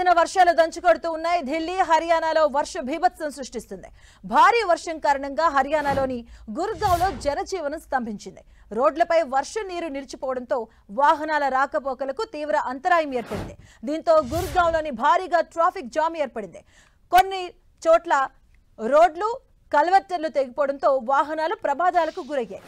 ఉత్తరాదిన వర్షాలు దంచుకొడుతూ ఉన్నాయి. ఢిల్లీ, హర్యానాలో వర్ష బీభత్సం సృష్టిస్తుంది. భారీ వర్షం కారణంగా హర్యానాలోని గుర్గావ్లో జనజీవనం స్తంభించింది. రోడ్లపై వర్షం నీరు నిలిచిపోవడంతో వాహనాల రాకపోకలకు తీవ్ర అంతరాయం ఏర్పడింది. దీంతో గుర్గావ్లోని భారీగా ట్రాఫిక్ జామ్ ఏర్పడింది. కొన్ని చోట్ల రోడ్లు, కల్వర్టర్లు తెగిపోవడంతో వాహనాలు ప్రమాదాలకు గురయ్యాయి.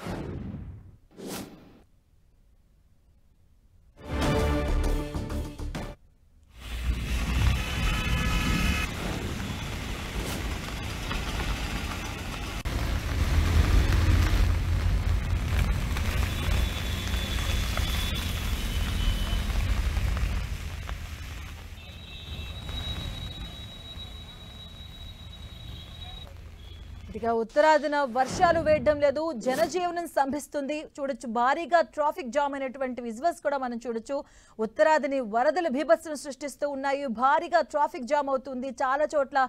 ఇక ఉత్తరాదిన వర్షాలు వేయడం లేదు, జనజీవనం స్తంభిస్తుంది. చూడొచ్చు, భారీగా ట్రాఫిక్ జామ్ అయినటువంటి విజువల్స్ కూడా మనం చూడొచ్చు. ఉత్తరాదిని వరదలు బీభత్సం సృష్టిస్తూ ఉన్నాయి. భారీగా ట్రాఫిక్ జామ్ అవుతుంది. చాలా చోట్ల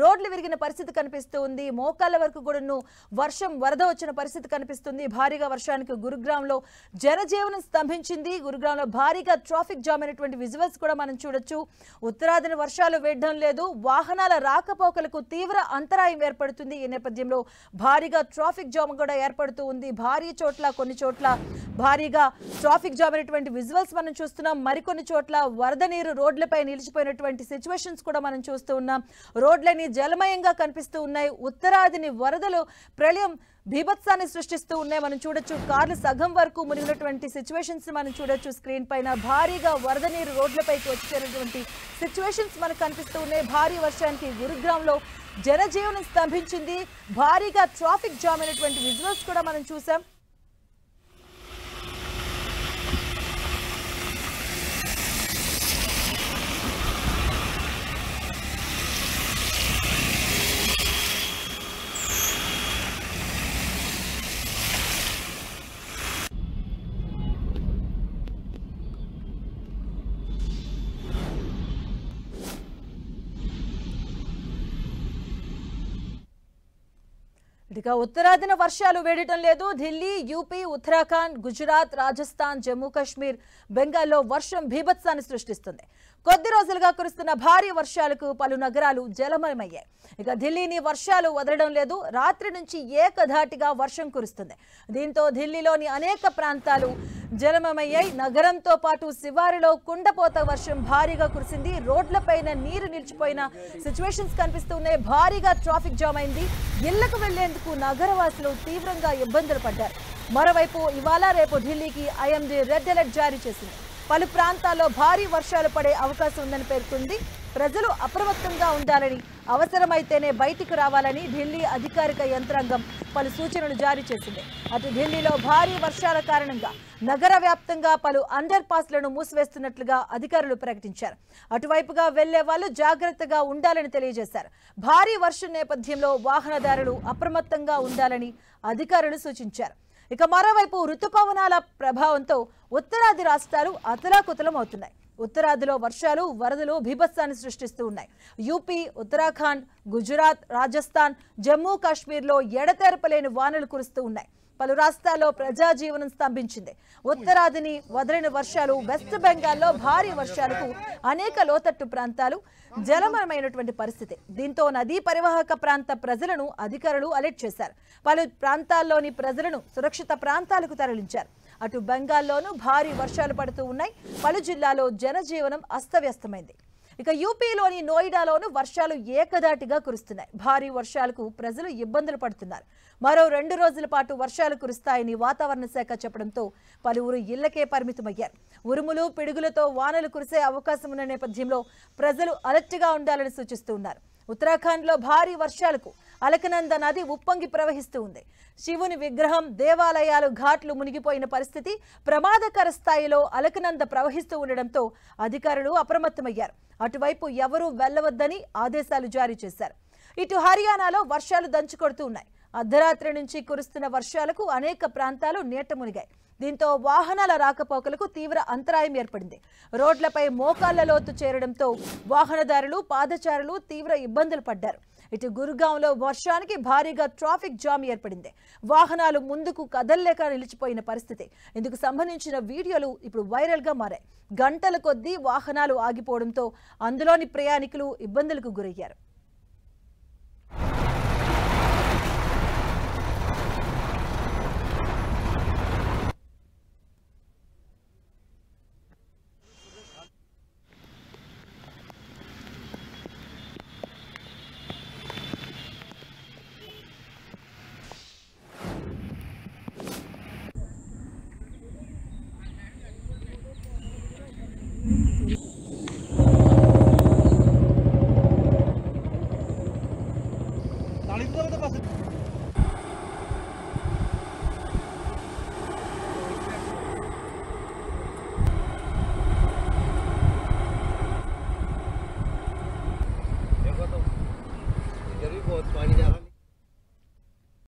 రోడ్లు విరిగిన పరిస్థితి కనిపిస్తూ ఉంది. మోకాళ్ళ వరకు కూడా వరద వచ్చిన పరిస్థితి కనిపిస్తుంది. భారీగా వర్షానికి గురుగ్రామ్లో జనజీవనం స్తంభించింది. గురుగ్రామ్లో భారీగా ట్రాఫిక్ జామ్ అయినటువంటి విజువల్స్ కూడా మనం చూడొచ్చు. ఉత్తరాదిన వర్షాలు వేయడం లేదు, వాహనాల రాకపోకలకు తీవ్ర అంతరాయం ఏర్పడుతుంది. ఈ నేపథ్యంలో భారీగా ట్రాఫిక్ జామ్ కూడా ఏర్పడుతూ ఉంది. కొన్ని చోట్ల భారీగా ట్రాఫిక్ జామ్ అయినటువంటి విజువల్స్ మనం చూస్తున్నాం. మరికొన్ని చోట్ల వరద నీరు రోడ్లపై నిలిచిపోయినటువంటి సిచ్యువేషన్స్ కూడా మనం చూస్తూ ఉన్నాం. రోడ్లని జలమయంగా కనిపిస్తూ ఉన్నాయి. ఉత్తరాదిని వరదలు ప్రళయం బీభత్సాన్ని సృష్టిస్తూ ఉన్నాయి. మనం చూడొచ్చు, కార్లు సగం వరకు మునిగినటువంటి సిచ్యువేషన్స్ మనం చూడొచ్చు. స్క్రీన్ పైన భారీగా వరద నీరు రోడ్లపైకి వచ్చేటువంటి సిచ్యువేషన్స్ మనకు కనిపిస్తూ ఉన్నాయి. భారీ వర్షానికి గురుగ్రామ్లో జనజీవనం స్తంభించింది. భారీగా ట్రాఫిక్ జామ్ అయినటువంటి విజువల్స్ కూడా మనం చూసాం. ఇక ఉత్తరాదిన వర్షాలు వేయడం లేదు. ఢిల్లీ, యూపీ, ఉత్తరాఖండ్, గుజరాత్, రాజస్థాన్, జమ్మూ కాశ్మీర్, బెంగాల్లో వర్షం బీభత్సాన్ని సృష్టిస్తుంది. కొద్ది రోజులుగా కురుస్తున్న భారీ వర్షాలకు పలు నగరాలు జలమయమయ్యాయి. ఇక ఢిల్లీని వర్షాలు వదలడం లేదు. రాత్రి నుంచి ఏకధాటిగా వర్షం కురుస్తుంది. దీంతో ఢిల్లీలోని అనేక ప్రాంతాలు జలమయమయ్యాయి. నగరంతో పాటు శివారులో కుండపోత వర్షం భారీగా కురిసింది. రోడ్లపైన నీరు నిలిచిపోయిన సిచ్యువేషన్స్ కనిపిస్తున్నాయి. భారీగా ట్రాఫిక్ జామ్ అయింది. ఇళ్లకు వెళ్లేందుకు నగరవాసులు తీవ్రంగా ఇబ్బందులు పడ్డారు. మరోవైపు ఇవాళ రేపు ఢిల్లీకి ఐఎండీ రెడ్ అలర్ట్ జారీ చేసింది. పలు ప్రాంతాల్లో భారీ వర్షాలు పడే అవకాశం ఉందని పేర్కొంది. ప్రజలు అప్రమత్తంగా ఉండాలని, అవసరమైతేనే బయటికి రావాలని ఢిల్లీ అధికారిక యంత్రాంగం పలు సూచనలు జారీ చేసింది. అటు ఢిల్లీలో భారీ వర్షాల కారణంగా నగర వ్యాప్తంగా పలు అండర్ పాస్లను మూసివేస్తున్నట్లుగా అధికారులు ప్రకటించారు. అటువైపుగా వెళ్లే వాళ్ళు జాగ్రత్తగా ఉండాలని తెలియజేశారు. భారీ వర్షం నేపథ్యంలో వాహనదారులు అప్రమత్తంగా ఉండాలని అధికారులు సూచించారు. ఇక మరోవైపు రుతుపవనాల ప్రభావంతో ఉత్తరాది రాష్ట్రాలు అతలాకుతలం అవుతున్నాయి. ఉత్తరాదిలో వర్షాలు, వరదలు బీభత్సాన్ని సృష్టిస్తూ ఉన్నాయి. యూపీ, ఉత్తరాఖండ్, గుజరాత్, రాజస్థాన్, జమ్మూ కాశ్మీర్లో ఎడతెరపలేని వానలు కురుస్తూ ఉన్నాయి. పలు రాష్ట్రాల్లో ప్రజాజీవనం స్తంభించింది. ఉత్తరాదిని వదిలిన వర్షాలు, వెస్ట్ బెంగాల్లో భారీ వర్షాలకు అనేక లోతట్టు ప్రాంతాలు జలమయమైనటువంటి పరిస్థితి. దీంతో నదీ పరివాహక ప్రాంత ప్రజలను అధికారులు అలర్ట్ చేశారు. పలు ప్రాంతాల్లోని ప్రజలను సురక్షిత ప్రాంతాలకు తరలించారు. అటు బెంగాల్లోనూ భారీ వర్షాలు పడుతూ ఉన్నాయి. పలు జిల్లాలో జనజీవనం అస్తవ్యస్తమైంది. ఇక యూపీలోని నోయిడాలోనూ వర్షాలు ఏకధాటిగా కురుస్తున్నాయి. భారీ వర్షాలకు ప్రజలు ఇబ్బందులు పడుతున్నారు. మరో 2 రోజుల పాటు వర్షాలు కురుస్తాయని వాతావరణ శాఖ చెప్పడంతో పలువురు ఇళ్లకే పరిమితమయ్యారు. ఉరుములు, పిడుగులతో వానలు కురిసే అవకాశం ఉన్న నేపథ్యంలో ప్రజలు అలర్ట్గా ఉండాలని సూచిస్తూ ఉన్నారు. ఉత్తరాఖండ్లో భారీ వర్షాలకు అలకనంద నది ఉప్పొంగి ప్రవహిస్తూ ఉంది. శివుని విగ్రహం, దేవాలయాలు, ఘాట్లు మునిగిపోయిన పరిస్థితి. ప్రమాదకర స్థాయిలో అలకనంద ప్రవహిస్తూ ఉండడంతో అధికారులు అప్రమత్తమయ్యారు. అటువైపు ఎవరూ వెళ్లవద్దని ఆదేశాలు జారీ చేశారు. ఇటు హర్యానాలో వర్షాలు దంచుకొడుతూ ఉన్నాయి. అర్ధరాత్రి నుంచి కురుస్తున్న వర్షాలకు అనేక ప్రాంతాలు నీట మునిగాయి. దీంతో వాహనాల రాకపోకలకు తీవ్ర అంతరాయం ఏర్పడింది. రోడ్లపై మోకాళ్ల లోతు చేరడంతో వాహనదారులు, పాదచారులు తీవ్ర ఇబ్బందులు పడ్డారు. ఇటు గురుగాంలో వర్షానికి భారీగా ట్రాఫిక్ జామ్ ఏర్పడింది. వాహనాలు ముందుకు కదల్లేక నిలిచిపోయిన పరిస్థితి. ఇందుకు సంబంధించిన వీడియోలు ఇప్పుడు వైరల్ గా మారాయి. గంటల కొద్దీ వాహనాలు ఆగిపోవడంతో అందులోని ప్రయాణికులు ఇబ్బందులకు గురయ్యారు.